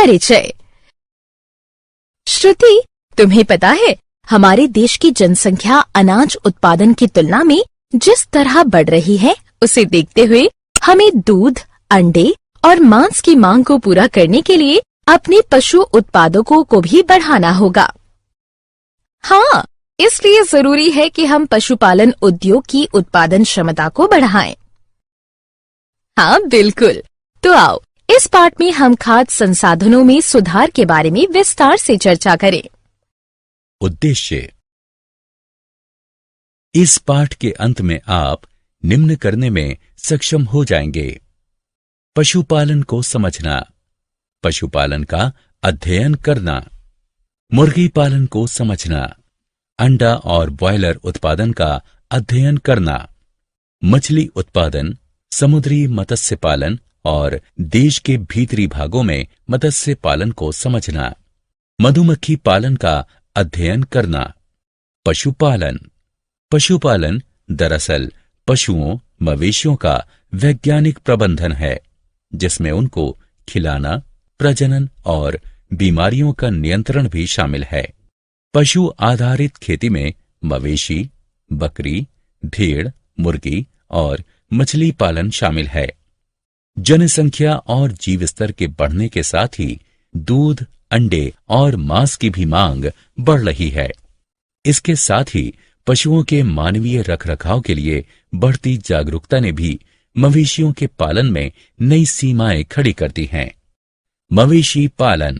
परिचय। श्रुति, तुम्हें पता है हमारे देश की जनसंख्या अनाज उत्पादन की तुलना में जिस तरह बढ़ रही है, उसे देखते हुए हमें दूध, अंडे और मांस की मांग को पूरा करने के लिए अपने पशु उत्पादकों को भी बढ़ाना होगा। हाँ, इसलिए जरूरी है कि हम पशुपालन उद्योग की उत्पादन क्षमता को बढ़ाएं। हाँ बिल्कुल। तो आओ इस पाठ में हम खाद्य संसाधनों में सुधार के बारे में विस्तार से चर्चा करें। उद्देश्य। इस पाठ के अंत में आप निम्न करने में सक्षम हो जाएंगे: पशुपालन को समझना, पशुपालन का अध्ययन करना, मुर्गी पालन को समझना, अंडा और ब्रॉयलर उत्पादन का अध्ययन करना, मछली उत्पादन, समुद्री मत्स्य पालन और देश के भीतरी भागों में मत्स्य पालन को समझना, मधुमक्खी पालन का अध्ययन करना। पशुपालन। पशुपालन दरअसल पशुओं, मवेशियों का वैज्ञानिक प्रबंधन है, जिसमें उनको खिलाना, प्रजनन और बीमारियों का नियंत्रण भी शामिल है। पशु आधारित खेती में मवेशी, बकरी, भेड़, मुर्गी और मछली पालन शामिल है। जनसंख्या और जीव स्तर के बढ़ने के साथ ही दूध, अंडे और मांस की भी मांग बढ़ रही है। इसके साथ ही पशुओं के मानवीय रखरखाव के लिए बढ़ती जागरूकता ने भी मवेशियों के पालन में नई सीमाएं खड़ी कर दी हैं। मवेशी पालन।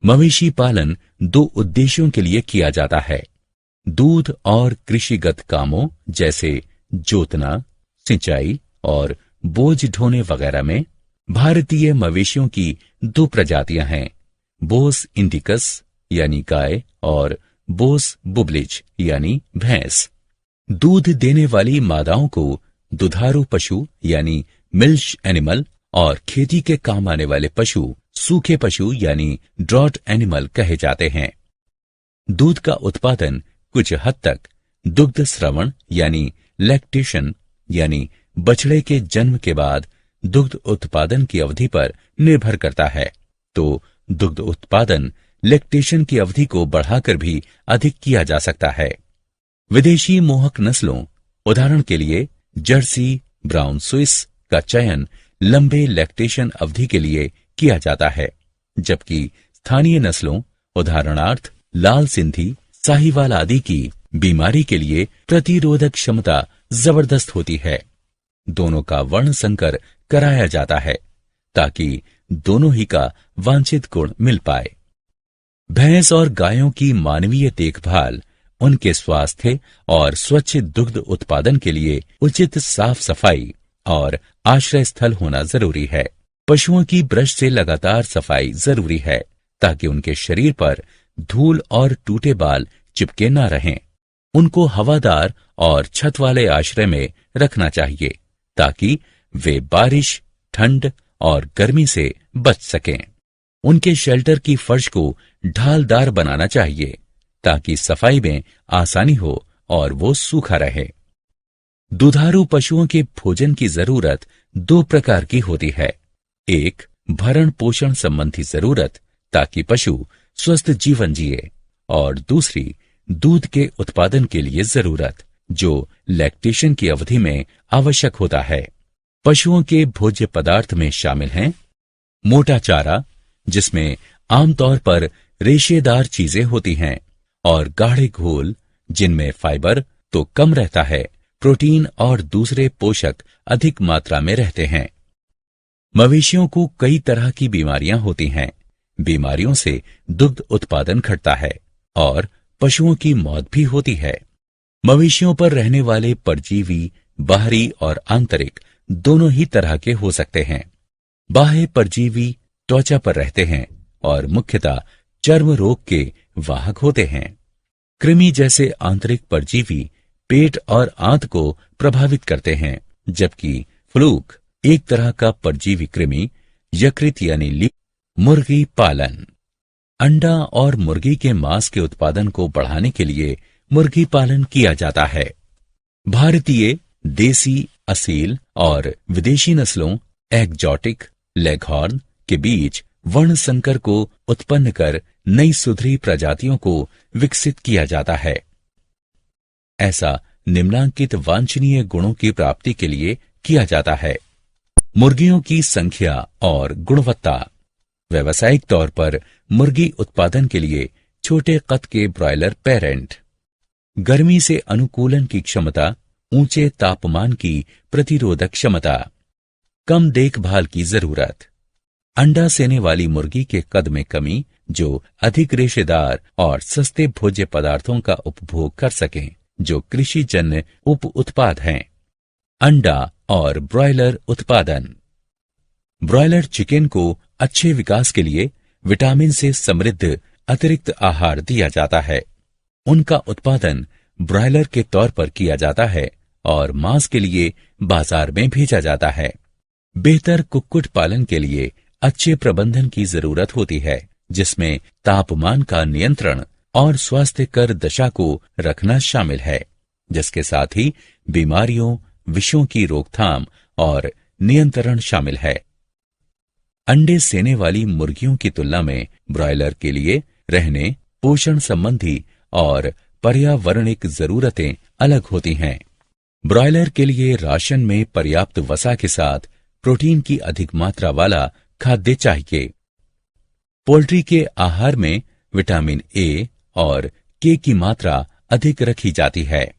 मवेशी पालन दो उद्देश्यों के लिए किया जाता है: दूध और कृषिगत कामों जैसे जोतना, सिंचाई और बोझ ढोने वगैरह में। भारतीय मवेशियों की दो प्रजातियां हैं: बोस इंडिकस यानी गाय और बोस बुबलिज यानी भैंस। दूध देने वाली मादाओं को दुधारू पशु यानी मिल्क एनिमल और खेती के काम आने वाले पशु सूखे पशु यानी ड्रॉट एनिमल कहे जाते हैं। दूध का उत्पादन कुछ हद तक दुग्ध स्रवण यानी लैक्टेशन यानी बछड़े के जन्म के बाद दुग्ध उत्पादन की अवधि पर निर्भर करता है। तो दुग्ध उत्पादन लैक्टेशन की अवधि को बढ़ाकर भी अधिक किया जा सकता है। विदेशी मोहक नस्लों, उदाहरण के लिए जर्सी, ब्राउन स्विस का चयन लंबे लैक्टेशन अवधि के लिए किया जाता है, जबकि स्थानीय नस्लों, उदाहरणार्थ लाल सिंधी, साहीवाल आदि की बीमारी के लिए प्रतिरोधक क्षमता जबरदस्त होती है। दोनों का वर्ण संकर कराया जाता है ताकि दोनों ही का वांछित गुण मिल पाए। भैंस और गायों की मानवीय देखभाल, उनके स्वास्थ्य और स्वच्छ दुग्ध उत्पादन के लिए उचित साफ सफाई और आश्रय स्थल होना जरूरी है। पशुओं की ब्रश से लगातार सफाई जरूरी है ताकि उनके शरीर पर धूल और टूटे बाल चिपके न रहें। उनको हवादार और छत वाले आश्रय में रखना चाहिए ताकि वे बारिश, ठंड और गर्मी से बच सकें। उनके शेल्टर की फर्श को ढालदार बनाना चाहिए ताकि सफाई में आसानी हो और वो सूखा रहे। दुधारू पशुओं के भोजन की जरूरत दो प्रकार की होती है: एक भरण पोषण संबंधी जरूरत ताकि पशु स्वस्थ जीवन जिए, और दूसरी दूध के उत्पादन के लिए जरूरत जो लैक्टेशन की अवधि में आवश्यक होता है। पशुओं के भोज्य पदार्थ में शामिल हैं मोटा चारा, जिसमें आमतौर पर रेशेदार चीजें होती हैं, और गाढ़े घोल, जिनमें फाइबर तो कम रहता है, प्रोटीन और दूसरे पोषक अधिक मात्रा में रहते हैं। मवेशियों को कई तरह की बीमारियां होती हैं। बीमारियों से दुग्ध उत्पादन घटता है और पशुओं की मौत भी होती है। मवेशियों पर रहने वाले परजीवी बाहरी और आंतरिक दोनों ही तरह के हो सकते हैं। बाह्य परजीवी त्वचा पर रहते हैं और मुख्यतः चर्म रोग के वाहक होते हैं। कृमि जैसे आंतरिक परजीवी पेट और आंत को प्रभावित करते हैं, जबकि फ्लूक एक तरह का परजीवी कृमि यकृत यानी मुर्गी पालन। अंडा और मुर्गी के मांस के उत्पादन को बढ़ाने के लिए मुर्गी पालन किया जाता है। भारतीय, देसी, असील और विदेशी नस्लों एग्जॉटिक, लेगहॉर्न के बीच वर्ण संकर को उत्पन्न कर नई सुधरी प्रजातियों को विकसित किया जाता है। ऐसा निम्नांकित वांछनीय गुणों की प्राप्ति के लिए किया जाता है। मुर्गियों की संख्या और गुणवत्ता। व्यावसायिक तौर पर मुर्गी उत्पादन के लिए छोटे कद के ब्रॉयलर पेरेंट। गर्मी से अनुकूलन की क्षमता, ऊंचे तापमान की प्रतिरोधक क्षमता, कम देखभाल की जरूरत। अंडा सेने वाली मुर्गी के कद में कमी, जो अधिक रेशेदार और सस्ते भोज्य पदार्थों का उपभोग कर सकें, जो कृषि जन्य उप उत्पाद हैं। अंडा और ब्रॉयलर उत्पादन। ब्रॉयलर चिकन को अच्छे विकास के लिए विटामिन से समृद्ध अतिरिक्त आहार दिया जाता है। उनका उत्पादन ब्रॉयलर के तौर पर किया जाता है और मांस के लिए बाजार में भेजा जाता है। बेहतर कुक्कुट पालन के लिए अच्छे प्रबंधन की जरूरत होती है, जिसमें तापमान का नियंत्रण और स्वास्थ्यकर दशा को रखना शामिल है, जिसके साथ ही बीमारियों, विषयों की रोकथाम और नियंत्रण शामिल है। अंडे सेने वाली मुर्गियों की तुलना में ब्रॉयलर के लिए रहने, पोषण संबंधी और पर्यावरणिक जरूरतें अलग होती हैं। ब्रॉयलर के लिए राशन में पर्याप्त वसा के साथ प्रोटीन की अधिक मात्रा वाला खाद्य चाहिए। पोल्ट्री के आहार में विटामिन ए और के की मात्रा अधिक रखी जाती है।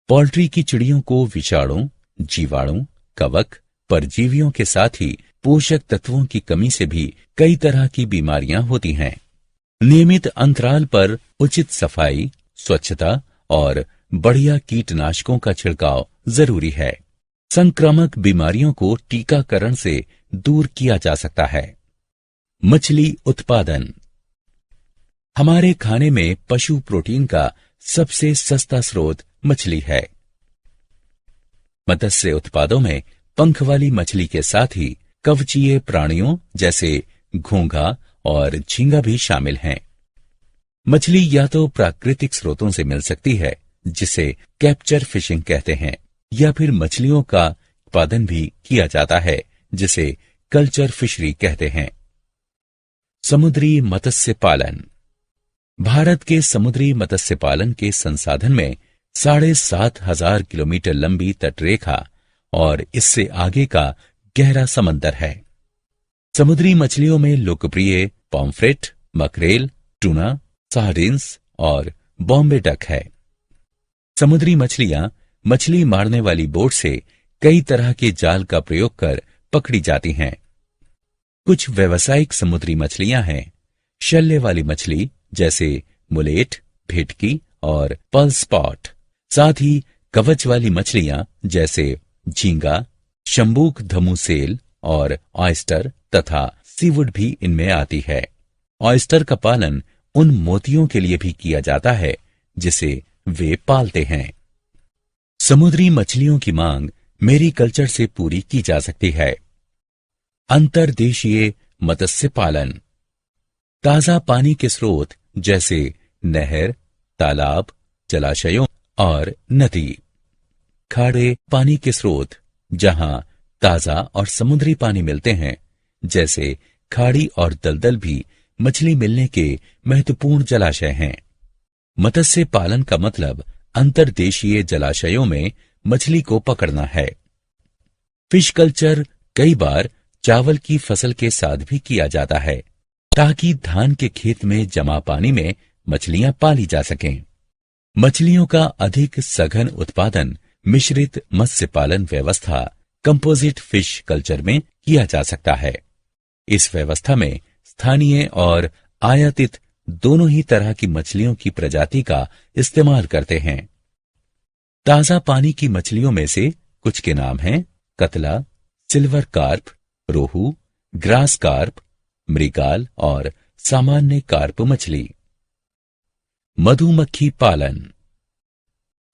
पोल्ट्री की चिड़ियों को विषाणु, जीवाणु, कवक, परजीवियों के साथ ही पोषक तत्वों की कमी से भी कई तरह की बीमारियां होती हैं। नियमित अंतराल पर उचित सफाई, स्वच्छता और बढ़िया कीटनाशकों का छिड़काव जरूरी है। संक्रामक बीमारियों को टीकाकरण से दूर किया जा सकता है। मछली उत्पादन। हमारे खाने में पशु प्रोटीन का सबसे सस्ता स्रोत मछली है। मत्स्य उत्पादों में पंख वाली मछली के साथ ही कवचीय प्राणियों जैसे घोंघा और झींगा भी शामिल हैं। मछली या तो प्राकृतिक स्रोतों से मिल सकती है, जिसे कैप्चर फिशिंग कहते हैं, या फिर मछलियों का उत्पादन भी किया जाता है, जिसे कल्चर फिशरी कहते हैं। समुद्री मत्स्य पालन। भारत के समुद्री मत्स्य पालन के संसाधन में 7,500 किलोमीटर लंबी तटरेखा और इससे आगे का गहरा समंदर है। समुद्री मछलियों में लोकप्रिय पॉम्फ्रेट, मकरेल, टूना, सार्डिन्स और बॉम्बे डक है। समुद्री मछलियां मछली मारने वाली बोट से कई तरह के जाल का प्रयोग कर पकड़ी जाती हैं। कुछ व्यावसायिक समुद्री मछलियां हैं शल्य वाली मछली जैसे मुलेट, भेटकी और पर्ल स्पॉट। साथ ही कवच वाली मछलियां जैसे झींगा, शंबूक धमुसेल और ऑयस्टर तथा सीवुड भी इनमें आती है। ऑयस्टर का पालन उन मोतियों के लिए भी किया जाता है जिसे वे पालते हैं। समुद्री मछलियों की मांग मेरीकल्चर से पूरी की जा सकती है। अंतर्देशीय मत्स्य पालन। ताजा पानी के स्रोत जैसे नहर, तालाब, जलाशयों और नदी। खारे पानी के स्रोत जहां ताजा और समुद्री पानी मिलते हैं, जैसे खाड़ी और दलदल भी मछली मिलने के महत्वपूर्ण जलाशय हैं। मत्स्य पालन का मतलब अंतर्देशीय जलाशयों में मछली को पकड़ना है। फिश कल्चर कई बार चावल की फसल के साथ भी किया जाता है, ताकि धान के खेत में जमा पानी में मछलियां पाली जा सकें। मछलियों का अधिक सघन उत्पादन मिश्रित मत्स्य पालन व्यवस्था कंपोजिट फिश कल्चर में किया जा सकता है। इस व्यवस्था में स्थानीय और आयातित दोनों ही तरह की मछलियों की प्रजाति का इस्तेमाल करते हैं। ताजा पानी की मछलियों में से कुछ के नाम हैं कतला, सिल्वर कार्प, रोहू, ग्रास कार्प, मृगाल और सामान्य कार्प मछली। मधुमक्खी पालन।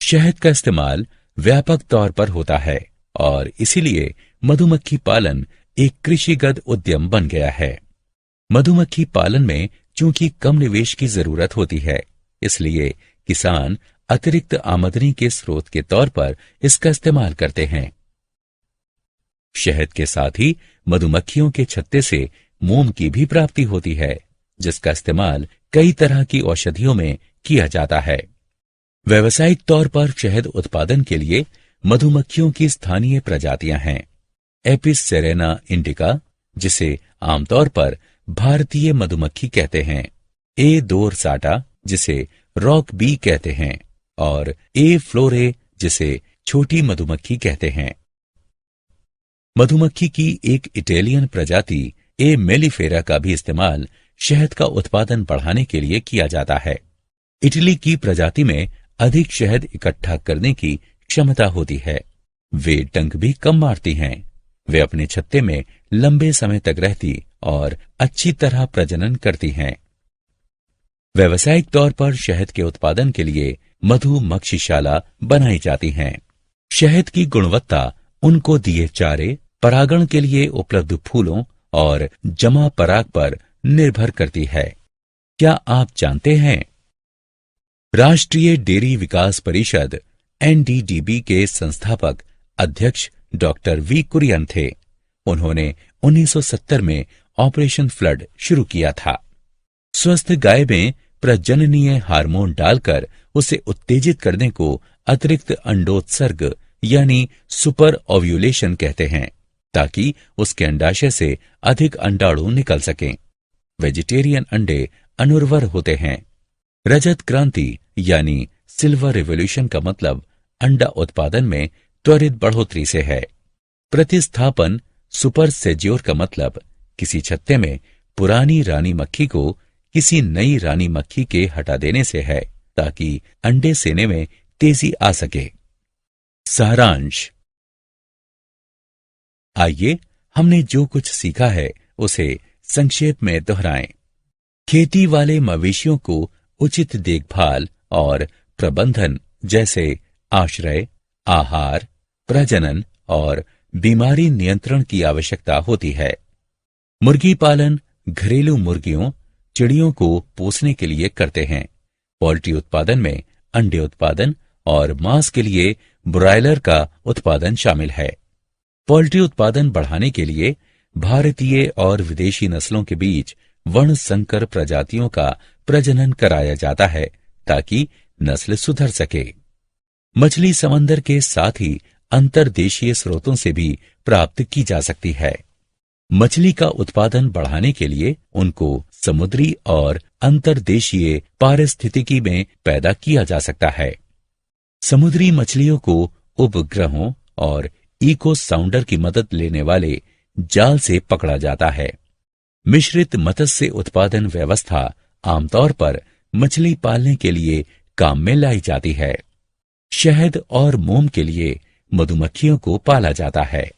शहद का इस्तेमाल व्यापक तौर पर होता है और इसीलिए मधुमक्खी पालन एक कृषिगत उद्यम बन गया है। मधुमक्खी पालन में चूंकि कम निवेश की जरूरत होती है, इसलिए किसान अतिरिक्त आमदनी के स्रोत के तौर पर इसका इस्तेमाल करते हैं। शहद के साथ ही मधुमक्खियों के छत्ते से मोम की भी प्राप्ति होती है, जिसका इस्तेमाल कई तरह की औषधियों में किया जाता है। व्यावसायिक तौर पर शहद उत्पादन के लिए मधुमक्खियों की स्थानीय प्रजातियां हैं। एपिस सेरेना इंडिका, जिसे आमतौर पर भारतीय मधुमक्खी कहते हैं, ए डोरसाटा, जिसे रॉक बी कहते हैं, और ए फ्लोरे, जिसे छोटी मधुमक्खी कहते हैं। मधुमक्खी की एक इटालियन प्रजाति ए मेलिफेरा का भी इस्तेमाल शहद का उत्पादन बढ़ाने के लिए किया जाता है। इटली की प्रजाति में अधिक शहद इकट्ठा करने की क्षमता होती है। वे डंक भी कम मारती हैं। वे अपने छत्ते में लंबे समय तक रहती और अच्छी तरह प्रजनन करती हैं। व्यावसायिक तौर पर शहद के उत्पादन के लिए मधुमक्षिशाला बनाई जाती हैं। शहद की गुणवत्ता उनको दिए चारे, परागण के लिए उपलब्ध फूलों और जमा पराग पर निर्भर करती है। क्या आप जानते हैं, राष्ट्रीय डेयरी विकास परिषद एनडीडीबी के संस्थापक अध्यक्ष डॉक्टर वी कुरियन थे। उन्होंने 1970 में ऑपरेशन फ्लड शुरू किया था। स्वस्थ गाय में प्रजननीय हार्मोन डालकर उसे उत्तेजित करने को अतिरिक्त अंडोत्सर्ग यानी सुपर ओव्यूलेशन कहते हैं, ताकि उसके अंडाशय से अधिक अंडाणु निकल सकें। वेजिटेरियन अंडे अनुर्वर होते हैं। रजत क्रांति यानी सिल्वर रिवॉल्यूशन का मतलब अंडा उत्पादन में त्वरित बढ़ोतरी से है। प्रतिस्थापन सुपर सेज्योर का मतलब किसी छत्ते में पुरानी रानी मक्खी को किसी नई रानी मक्खी के हटा देने से है, ताकि अंडे सेने में तेजी आ सके। सारांश। आइए हमने जो कुछ सीखा है उसे संक्षेप में दोहराएं। खेती वाले मवेशियों को उचित देखभाल और प्रबंधन जैसे आश्रय, आहार, प्रजनन और बीमारी नियंत्रण की आवश्यकता होती है। मुर्गी पालन घरेलू मुर्गियों, चिड़ियों को पोसने के लिए करते हैं। पोल्ट्री उत्पादन में अंडे उत्पादन और मांस के लिए ब्रॉयलर का उत्पादन शामिल है। पोल्ट्री उत्पादन बढ़ाने के लिए भारतीय और विदेशी नस्लों के बीच वर्णसंकर प्रजातियों का प्रजनन कराया जाता है, ताकि नस्ल सुधर सके। मछली समंदर के साथ ही अंतर्देशीय स्रोतों से भी प्राप्त की जा सकती है। मछली का उत्पादन बढ़ाने के लिए उनको समुद्री और अंतर्देशीय पारिस्थितिकी में पैदा किया जा सकता है। समुद्री मछलियों को उपग्रहों और इको साउंडर की मदद लेने वाले जाल से पकड़ा जाता है। मिश्रित मत्स्य उत्पादन व्यवस्था आमतौर पर मछली पालने के लिए काम में लाई जाती है। शहद और मोम के लिए मधुमक्खियों को पाला जाता है।